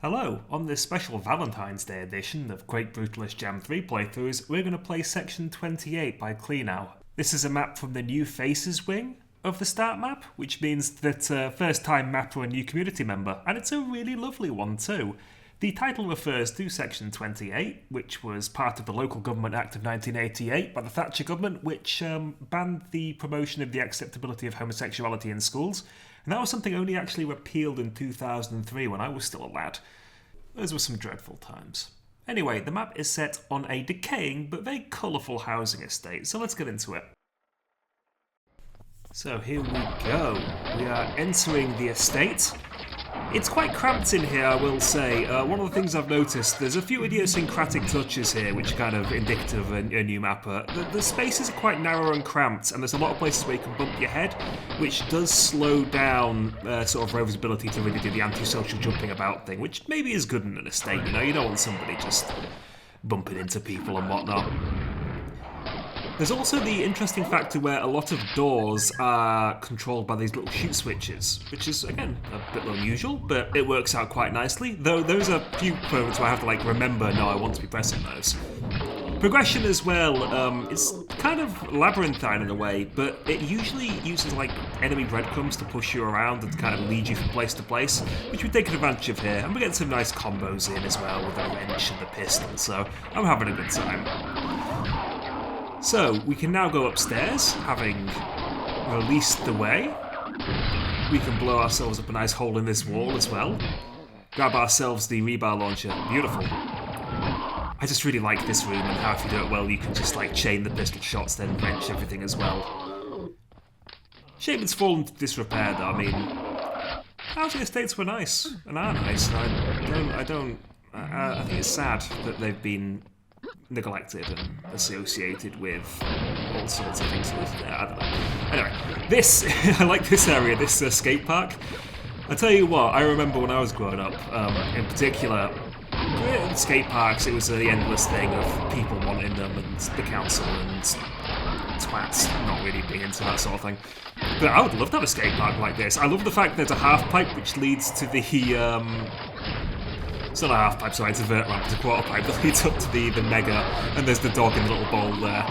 Hello, on this special Valentine's Day edition of Quake Brutalist Jam III playthroughs, we're going to play Section 28 by Cleanow. This is a map from the New Faces wing of the start map, which means that first time mapper a new community member, and it's a really lovely one too. The title refers to Section 28, which was part of the Local Government Act of 1988 by the Thatcher government, which banned the promotion of the acceptability of homosexuality in schools. And that was something only actually repealed in 2003 when I was still a lad. Those were some dreadful times. Anyway, the map is set on a decaying but very colourful housing estate, so let's get into it. So here we go. We are entering the estate. It's quite cramped in here, I will say. One of the things I've noticed, there's a few idiosyncratic touches here which are kind of indicative of a new mapper. The spaces are quite narrow and cramped, and there's a lot of places where you can bump your head, which does slow down sort of Rover's ability to really do the antisocial jumping about thing, which maybe is good in an estate, you know? You don't want somebody just bumping into people and whatnot. There's also the interesting factor where a lot of doors are controlled by these little shoot switches, which is, again, a bit unusual, but it works out quite nicely, though those are a few moments where I have to, remember, no, I want to be pressing those. Progression as well, it's kind of labyrinthine in a way, but it usually uses, enemy breadcrumbs to push you around and kind of lead you from place to place, which we're taking advantage of here, and we're getting some nice combos in as well with the wrench and the pistol, so I'm having a good time. So, we can now go upstairs, having released the way. We can blow ourselves up a nice hole in this wall as well. Grab ourselves the rebar launcher. Beautiful. I just really like this room and how if you do it well you can just chain the pistol shots, then wrench everything as well. Shame it's fallen to disrepair though. I mean, housing estates were nice and are nice. I think it's sad that they've been neglected and associated with all sorts of things. I don't know. Anyway, this I like this area, this skate park. I tell you what, I remember when I was growing up, in particular, skate parks. It was the endless thing of people wanting them and the council and twats not really being into that sort of thing. But I would love to have a skate park like this. I love the fact there's a half pipe which leads to the it's not a half pipe, sorry, it's a vert ramp, it's a quarter pipe that leads up to the mega, and there's the dog in the little bowl there.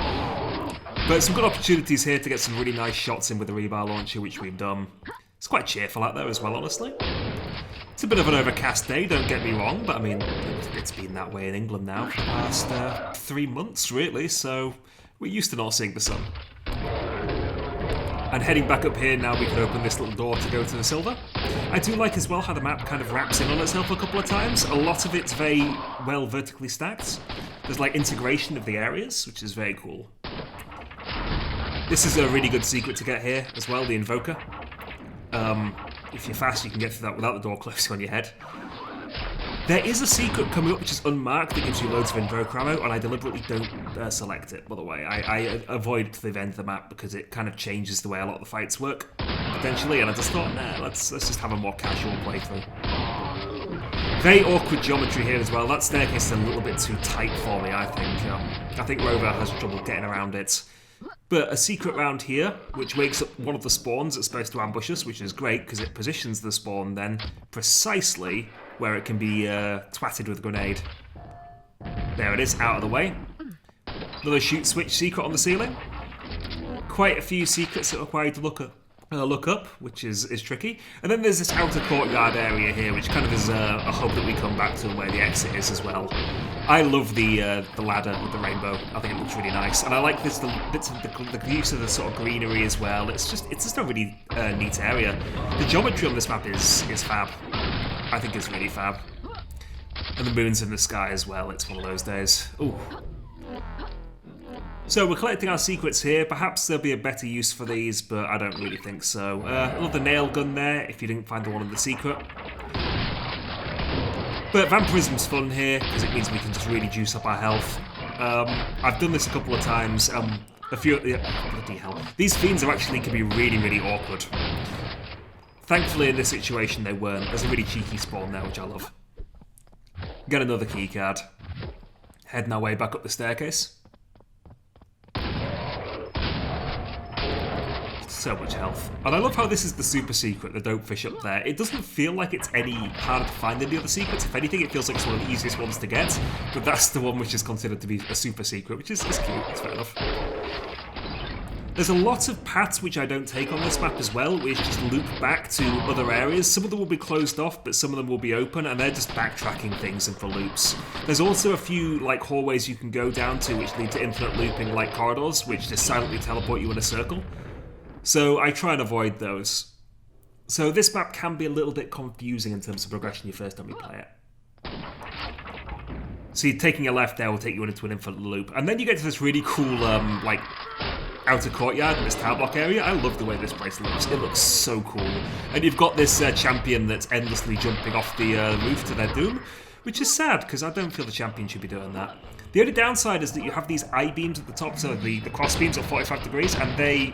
But some good opportunities here to get some really nice shots in with the rebar launcher, which we've done. It's quite cheerful out there as well, honestly. It's a bit of an overcast day, don't get me wrong, but I mean, it's been that way in England now for the past 3 months, really, so we're used to not seeing the sun. And heading back up here now, we can open this little door to go to the silver. I do like as well how the map kind of wraps in on itself a couple of times. A lot of it's very well vertically stacked. There's integration of the areas, which is very cool. This is a really good secret to get here as well, the invoker. If you're fast, you can get through that without the door closing on your head. There is a secret coming up which is unmarked that gives you loads of invoker ammo, and I deliberately don't select it, by the way. I avoid it to the end of the map because it kind of changes the way a lot of the fights work, potentially, and I just thought, nah, let's just have a more casual playthrough. Very awkward geometry here as well. That staircase is a little bit too tight for me, I think. I think Rover has trouble getting around it. But a secret round here, which wakes up one of the spawns that's supposed to ambush us, which is great because it positions the spawn then precisely where it can be twatted with a grenade. There it is, out of the way. Another shoot switch secret on the ceiling. Quite a few secrets that require you to look up, which is tricky. And then there's this outer courtyard area here, which kind of is a hub that we come back to where the exit is as well. I love the ladder with the rainbow. I think it looks really nice, and I like this the use of the sort of greenery as well. It's just a really neat area. The geometry on this map is fab. I think it's really fab. And the moon's in the sky as well. It's one of those days. Ooh. So we're collecting our secrets here. Perhaps there'll be a better use for these, but I don't really think so. Another nail gun there, if you didn't find the one in the secret. But vampirism's fun here, because it means we can just really juice up our health. I've done this a couple of times. Bloody hell. These fiends are can be really, really awkward. Thankfully in this situation they weren't. There's a really cheeky spawn there, which I love. Get another keycard. Heading our way back up the staircase. So much health. And I love how this is the super secret, the dope fish up there. It doesn't feel like it's any harder to find than the other secrets. If anything, it feels like it's one of the easiest ones to get. But that's the one which is considered to be a super secret, which is cute. It's fair enough. There's a lot of paths which I don't take on this map as well, which just loop back to other areas. Some of them will be closed off, but some of them will be open, and they're just backtracking things and for loops. There's also a few like hallways you can go down to which lead to infinite looping like corridors, which just silently teleport you in a circle. So I try and avoid those. So this map can be a little bit confusing in terms of progression your first time you play it. See, taking a left there will take you into an infinite loop. And then you get to this really cool, like, outer courtyard in this tower block area. I love the way this place looks. It looks so cool. And you've got this champion that's endlessly jumping off the roof to their doom, which is sad, because I don't feel the champion should be doing that. The only downside is that you have these I-beams at the top, so the cross beams at 45 degrees, and they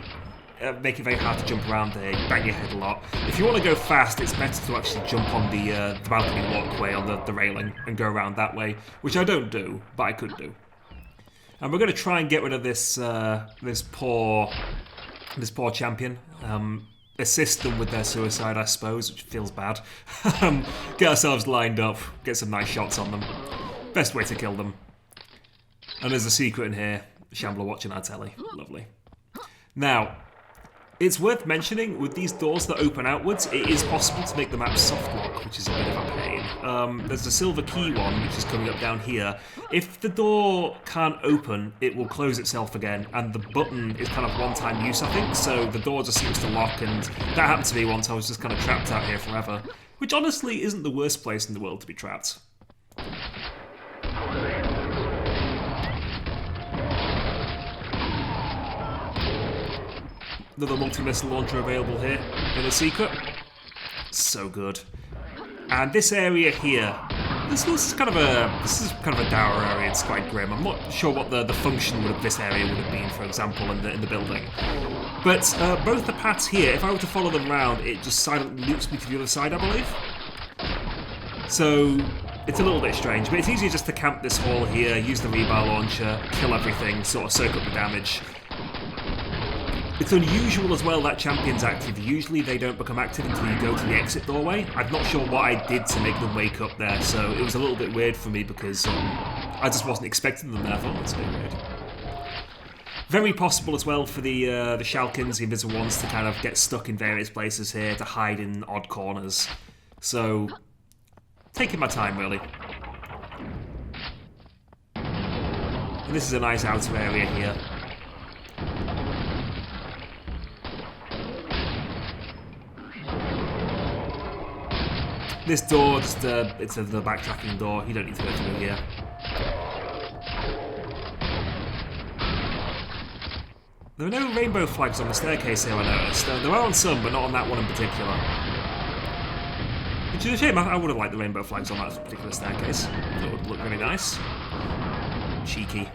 make it very hard to jump around there. You bang your head a lot. If you want to go fast, it's better to actually jump on the balcony walkway on the railing and go around that way, which I don't do, but I could do. And we're going to try and get rid of this this poor champion. Assist them with their suicide, I suppose, which feels bad. Get ourselves lined up, get some nice shots on them. Best way to kill them. And there's a secret in here. Shambler watching our telly. Lovely. Now, it's worth mentioning, with these doors that open outwards, it is possible to make the map soft lock, which is a bit of a pain. There's a silver key one, which is coming up down here. If the door can't open, it will close itself again, and the button is kind of one-time use, I think, so the door just seems to lock, and that happened to me once. I was just kind of trapped out here forever, which honestly isn't the worst place in the world to be trapped. Another multi-missile launcher available here in a secret. So good. And this area here, this is kind of a dour area. It's quite grim. I'm not sure what the function of this area would have been, for example, in the building. But both the paths here, if I were to follow them around, it just silently loops me to the other side, I believe. So it's a little bit strange, but it's easier just to camp this hall here, use the rebar launcher, kill everything, sort of soak up the damage. It's unusual as well that champion's active. Usually they don't become active until you go to the exit doorway. I'm not sure what I did to make them wake up there, so it was a little bit weird for me because I just wasn't expecting them there. I thought that's a bit weird. Very possible as well for the Shalkins, the invisible ones, to kind of get stuck in various places here, to hide in odd corners. So, taking my time really. And this is a nice outer area here. This door, just it's the backtracking door. You don't need to go through here. There are no rainbow flags on the staircase here, I noticed. There are on some, but not on that one in particular. Which is a shame. I would have liked the rainbow flags on that particular staircase. It would look really nice. Cheeky.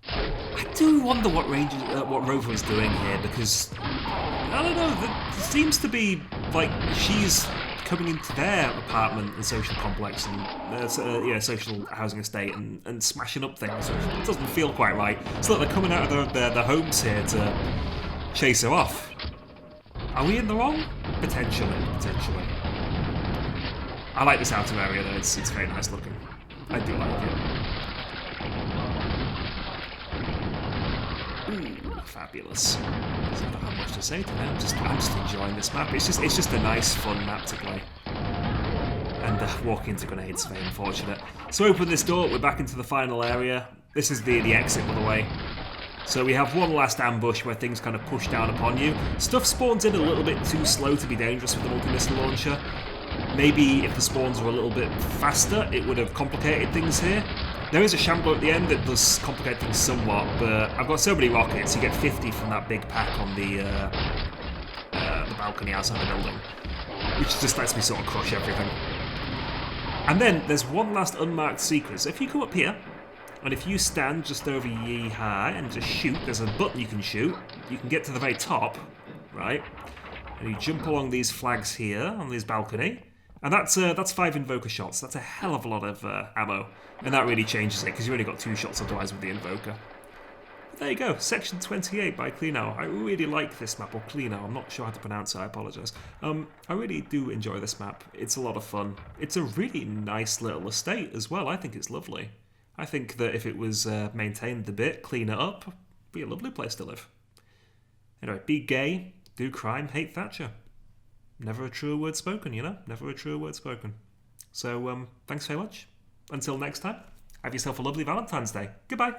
I do wonder what Rover is doing here, because I don't know. It seems to be like she's coming into their apartment and social complex and social housing estate and smashing up things. It doesn't feel quite right. It's like they're coming out of their homes here to chase her off. Are we in the wrong? Potentially. I like this outer area though. It's very nice looking. I do like it. Ooh, fabulous. So I don't have much to say to that. I'm just enjoying this map. It's just a nice, fun map to play. And walking into grenades, very unfortunate. So open this door. We're back into the final area. This is the exit, by the way. So we have one last ambush where things kind of push down upon you. Stuff spawns in a little bit too slow to be dangerous with the multi-missile launcher. Maybe if the spawns were a little bit faster, it would have complicated things here. There is a shambler at the end that does complicate things somewhat, but I've got so many rockets, you get 50 from that big pack on the balcony outside the building, which just lets me sort of crush everything. And then there's one last unmarked secret. So if you come up here, and if you stand just over ye high and just shoot, there's a button you can shoot. You can get to the very top, right? And you jump along these flags here on this balcony, and that's 5 invoker shots. That's a hell of a lot of ammo, and that really changes it because you only got 2 shots otherwise with the invoker. there you go, Section 28 by Cleanow. I really like this map, or Cleanow, I'm not sure how to pronounce it, I apologise. I really do enjoy this map, it's a lot of fun. It's a really nice little estate as well, I think it's lovely. I think that if it was maintained a bit, clean it up, it'd be a lovely place to live. Anyway, be gay, do crime, hate Thatcher. Never a truer word spoken, you know? Never a truer word spoken. So, thanks very much. Until next time, have yourself a lovely Valentine's Day. Goodbye.